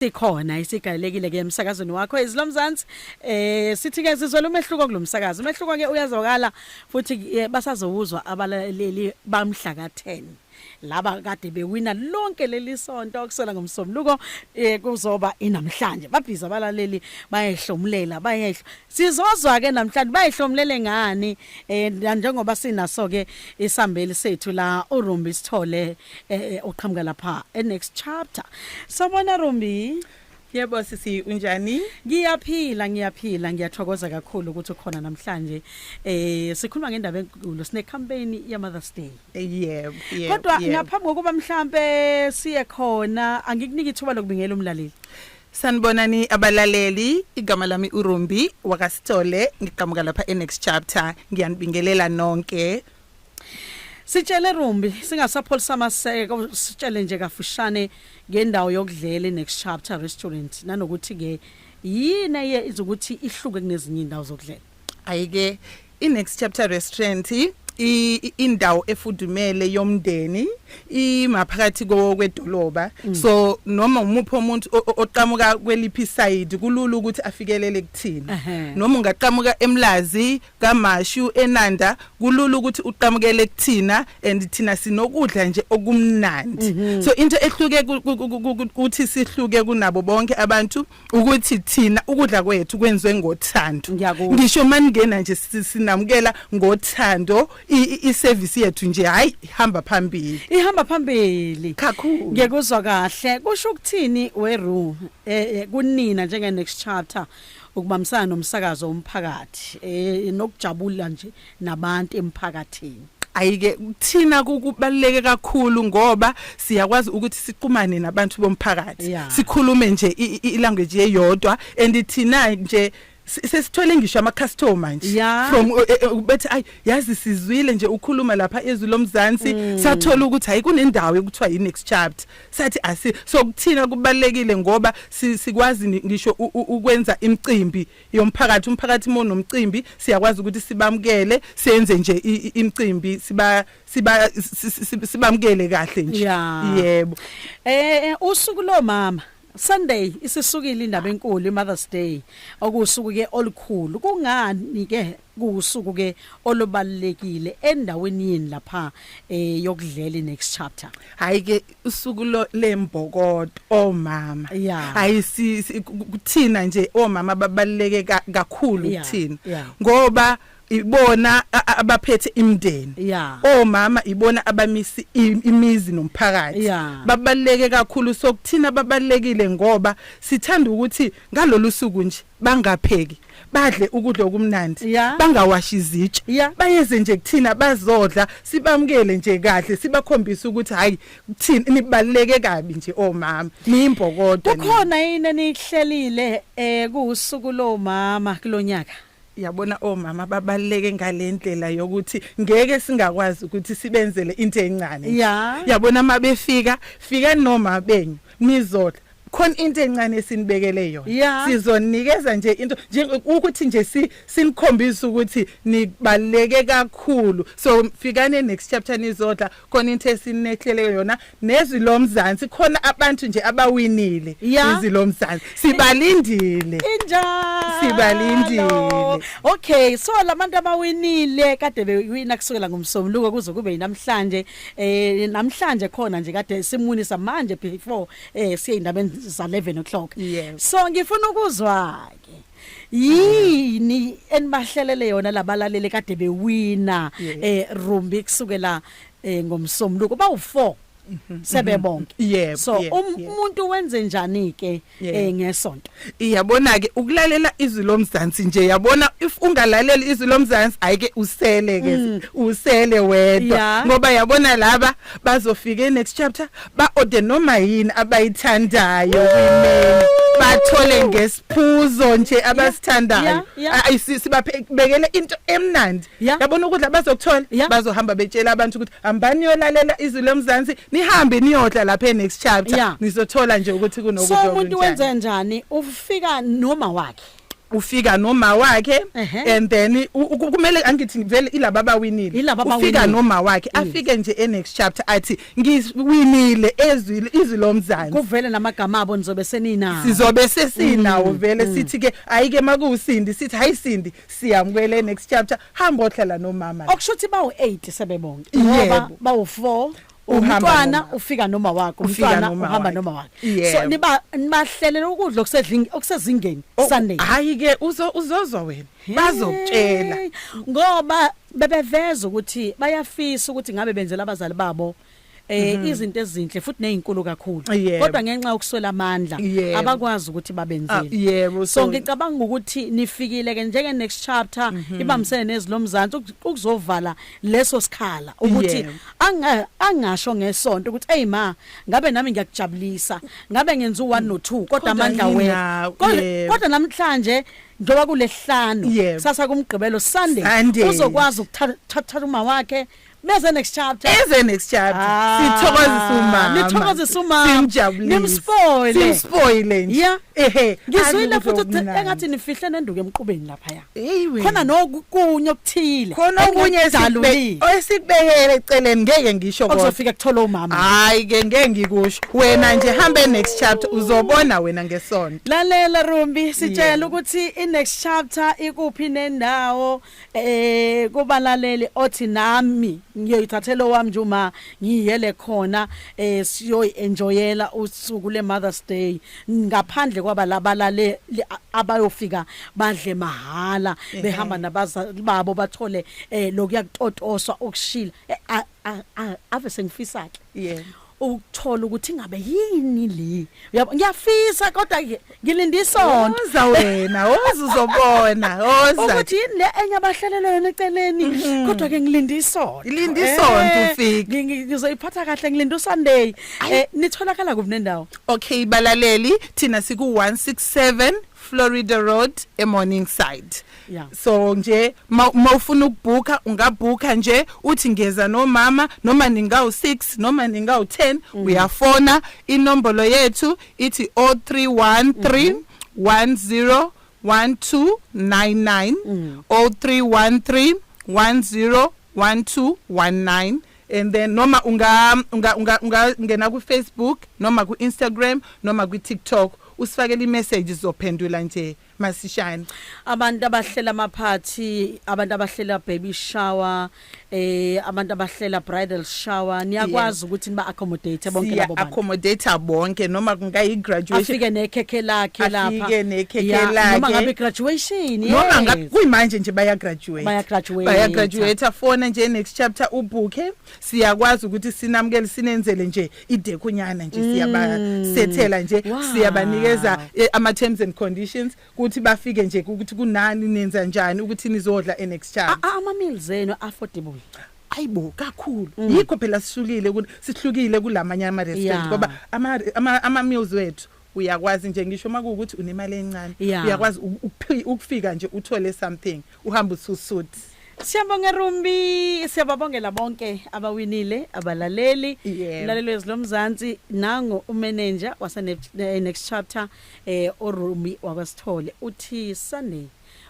Sikhona isigalekile ke emsakazweni wakho ezilomzansi sithi ke sizwela umehluko kulomsakazo umehluko ke uyazwakala futhi basazowuzwa abalaleli bamhla ka10 laba kade bewina lonke leli sonto kusela ngomsombuluko kuzoba inamhlanje babhiza abalaleli bayehlomlela sizozwa ke namhlanje bayehlomlele ngani njengoba sinaso ke isambeli sethu la uRumbi Sithole oqhamuka lapha next chapter sabona Rumbi. Yebo sisi unjani? Ngiyaphila ngiyathokoza kakhulu ukuthi ukhona namhlanje sikhuluma ngendaba enkulu sine campaign ya Mother's Day. Yebo. Kodwa ngaphambi kokuba mhlambe siye khona angikunika ithuba lokubingela umlaleli. Sanibonani abalaleli igama lami uRumbi wakasithole ngiqhamuka lapha next chapter ngiyanibingelela nonke. Sitshele Rumbi singasapholisa amaseko sitshele nje kafushane ngendawo yokudlela next chapter restaurant nanokuthi ke yini izokuthi ihluke kunezinye indawo zokudlela. Ayike next chapter restaurant indawo efudumele yomndeni imaphakathi kwedolobha so noma umuphi umuntu oqhamuka kweliphi side kulula ukuthi afikelele kuthina noma ungaqhamuka eMlazi kaMashu eNanda kulula ukuthi uqhamukele kuthina and thina sinokudla nje okumnandi so into ehluke ukuthi sihluke kunabo bonke abantu ukuthi thina ukudla kwethu kwenziwe ngothando ngisho maningena nje sinamukela ngothando iservice yethu nje hayi ihamba phambili kakhulu ngekuzwa kahle kusho ukuthini weRu kunina njenge next chapter ukubambisana nomsakazo womphakathi nokujabula nje nabantu emphakathini. Ayike thina kubaluleke kakhulu ngoba siyakwazi ukuthi siqhumane nabantu bomphakathi sikhulume nje ilanguage eyodwa and thina nje sesithole ngisho ama customer nje from bethi ay yazi sizwile nje ukhuluma lapha ezulomzansi sathola ukuthi hayi kunendawo ekuthiwa next chapter sathi so kuthina kubalekile ngoba sikwazi ngisho ukwenza imicimbi yomphakathi umphakathi monomcimbi siyakwazi ukuthi sibamukele senze nje imicimbi sibamukele kahle nje yebo usuku lo mama Sunday isisukile indaba enkulu Mother's Day okusuku ke olukhulu kungani ke kusuku ke olubalekile endaweni yini lapha yokudlela next chapter. Hayi ke usuku lembokodo omama hayi kuthina nje omama babaleke kakhulu kuthina ngoba ibona abaphethe imndeni omama ibona abamisi imizi nomphakathi babaleke kakhulu sokuthina babalekile ngoba sithanda ukuthi ngalolu suku nje bangapheki badle ukudla okumnandi bangawashi izitsha bayeze nje kuthina bazodla sibamukele nje kahle sibakhombisa ukuthi hayi kuthina nibaleke kabi nje omama nimbokodo kukhona yini enihlelile kusuku lo mama kulonyaka. Yabona omama babaleke ngalendlela yokuthi ngeke singakwazi ukuthi sibenzele into encane yabona mabefika noma benyu nizodla khona into encane esinibekele yona sizonikeza nje into nje ukuthi nje sinikhombisa ukuthi nibaleke kakhulu so fikane next chapter nizodla khona into esinehlele yona nezilomzansi khona abantu nje abawinile izilomzansi sibalindile okay so labantu abawinile kade bewina kusukela ngomsombuluko kuze kube namhlanje namhlanje khona nje kade simunisa manje before siye indabeni za 11 o'clock so ngifuna ukuzwa ke yini enibahlelele yona labalaleli kade bewina Rumbi kusukela ngomsombuluko bawu4 sebebonke so umuntu wenze njani ke ngesonto iyabona ke ukulalela izwi lomzansi nje yabona if ungalaleli izwi lomzansi ayike usele wedwa ngoba yabona laba bazofika next chapter ba order noma yini abayithandayo women bathole ngesiphuzo nje abasithandayo sibabekele into emnandi yabona ukudla bazokuthola bazohamba betshela abantu ukuthi hambani yolalela izwi lomzansi nihambe niyodla lapha next chapter nizothola nje ukuthi kunokudla so umuntu wenze njani ufika noma wakhe ufika noma wakhe and then kumele angithi vele ilaba abawinile ufika noma wakhe afike nje next chapter athi ngiwinile izwi lomzansi kuvele namagama abo nizobe seninawo sizobe sesinawo vele sithi ke ayike makusindi sithi hayi sindi siyamukele next chapter hamba ohlala nomama okushuthi bawu 8 sebebonke ngoba bawu 4 umntwana ufika noma wakhe umntwana uhamba noma wakhe so nibahlelela ukudla okusezingeni Sunday hayi ke uzozwa wena bazokutshela ngoba bebeveza ukuthi bayafisa ukuthi ngabe benzela abazali babo izinto ezinhle futhi nezinkulu kakhulu kodwa ngenxa yokuswela amandla abakwazi ukuthi babenzele so ngicabanga ukuthi nifikile ke njenge next chapter ibamsene nezilomzansi ukuzovala leso sikhala ukuthi angasho ngesonto ukuthi hey ma ngabe nami ngiyakujabulisa ngabe ngenza u1 no2 kodwa amandla wena kodwa namhlanje njoba kulesihlanu sasa kumgqibelo Sunday uzokwazi ukuthatha uma wakhe bese next chapter sithokozisa umama nithokozisa umama simjabulise simspoile nje ngizwile futhi engathi nifihle nenduku emqubeni lapha ya khona nokunye okuthile khona okunye esikubekele eceleni ngeke ngisho kodwa uzofika kuthola umama hayi ke ngeke ngikusho wena nje hambe next chapter uzobona wena ngesonto lalela Rumbi sitshela ukuthi next chapter ikuphi nendawo kubalaleli othi nami ngiyoyithathela wami nje uma ngiyele khona siyoyi enjoyela usuku le Mother's Day ngaphandle kwaba labalale abayofika badle mahala behamba nabazali babo bathole lokuyakutotoswa okushila ave sengifisa ke ukuthola ukuthi ngabe yini le uyabo ngiyafisa kodwa ngilinde isonto oza wena uzobona ukuthi yini enye abahlelele yona eceleni kodwa ke ngilinde isonto ufike ngizoyiphatha kahle ngilinde uSunday nitholakala kuphi nendawo okay balaleli thina siku 167 Florida Road eMorningside so nje mawufuna ukubhuka ungabhuka nje uthi ngeza nomama noma ningawu6 noma ningawu10 uyafona inombolo yethu ithi 0313 101299 0313 101219 and then noma ungena ku Facebook noma ku Instagram noma ku TikTok usifakele imessage zophendula nje masishane abantu abahlela amaphathi abantu abahlela baby shower abantu abahlela bridal shower niyakwazi ukuthi niba accommodate bonke labo bantu accommodate bonke noma kungayi graduation afike nekhekhe lakhe lapha afike nekhekhe lakhe noma ngabe graduation noma ngabe kuyimanje nje baya graduate afona nje next chapter ubhuke siyakwazi ukuthi sinamukele sinenzele nje idekunyana nje siyabasethela nje siyabanikeza ama terms and conditions ukuthi bafike nje ukuthi kunani nenza njani ukuthi nizodla next chapter ama meals zenu affordable ayibo kakhulu yikho phela sihlukile kulamanye ama restaurant ngoba ama meals wethu uyakwazi nje ngisho makuukuthi unemali encane uyakwazi ukufika nje uthole something uhamba ususuthi Siyabonga Rumbi siyababongela bonke abawinile abalaleli umlaleli wezilomzansi nango umanager wase next chapter uRumbi wakwaSithole uthi Sunday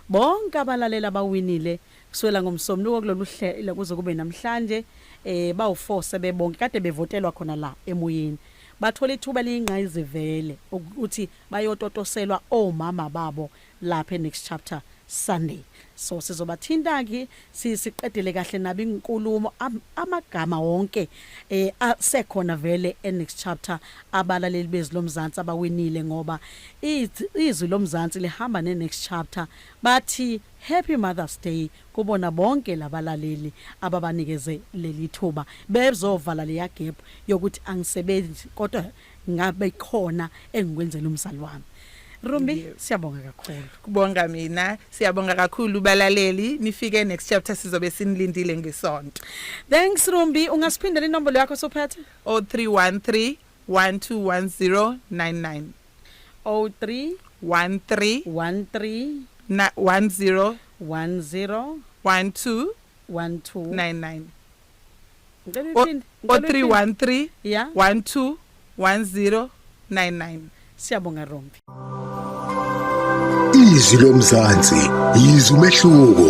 bonke abalalela abawinile kuswela ngomsombuluko kulolu hlelo kuze kube namhlanje bawu4 sebebonke kade bevotelwa khona la emoyeni bathola ithuba liyingqayizi vele ukuthi bayototoselwa omama babo lapha next chapter Sunday so sizobathinta ke siqedele kahle nabi inkulumo amagama wonke asekhona vele next chapter abalaleli bezilomzansi abawinile ngoba izwi lomzansi lihamba next chapter bathi Happy Mother's Day kubona bonke labalaleli ababanikeze leli thuba bezovala le gap yokuthi angisebenzi kodwa ngabe khona engikwenzela umzali wami Rumbi siyabonga kakhulu kubonga mina siyabonga kakhulu balaleli nifike next chapter sizobe sinilindile ngesonto Thanks Rumbi ungasiphindela inombolo yakho sophethe 0313 121099 0313 10 1299 0313 121099 Siyabonga Rumbi izwi lomzansi yizwe umehluko.